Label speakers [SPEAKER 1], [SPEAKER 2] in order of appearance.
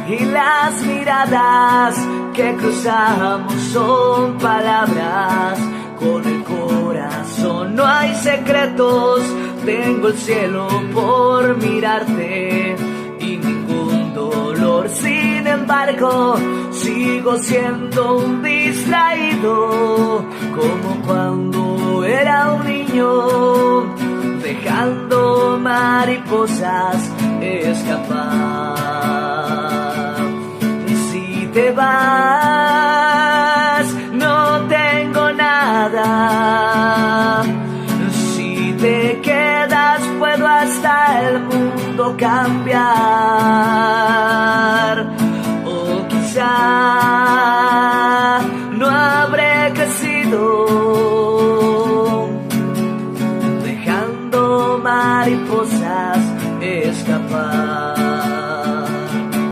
[SPEAKER 1] y las miradas que cruzamos son palabras. Con el corazón no hay secretos, tengo el cielo por mirarte y ningún dolor. Sin embargo, sigo siendo un distraído, como cuando era un niño, dejando mariposas escapar. Y si te vas,